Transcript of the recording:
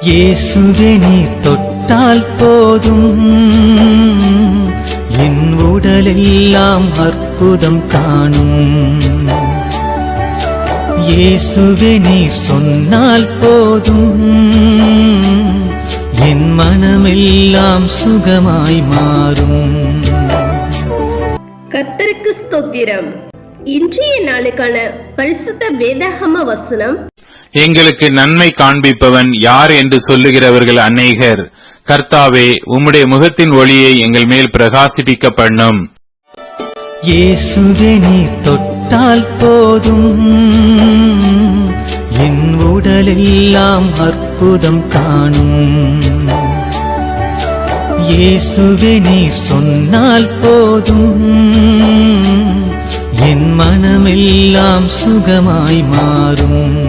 இயேசுவே நீர் தொட்டால் போதும், என் உடலெல்லாம் அற்புதம் காணும். இயேசுவே நீர் சொன்னால் போதும், என் மனமெல்லாம் சுகமாய் மாறும். கர்த்தருக்கு ஸ்தோத்திரம். இன்றைய நாளுக்கான பரிசுத்த வேதாகம வசனம், எங்களுக்கு நன்மை காண்பிப்பவன் யார் என்று சொல்லுகிறவர்கள் அநேகர். கர்த்தாவே, உம்முடைய முகத்தின் ஒளியை எங்கள் மேல் பிரகாசிப்பிக்க பண்ணும். இயேசுவே நீர் தொட்டால் போதும், என் உடலெல்லாம் அற்புதம் காணும். இயேசுவே நீர் சொன்னால் போதும், என் மனமெல்லாம் சுகமாய் மாறும்.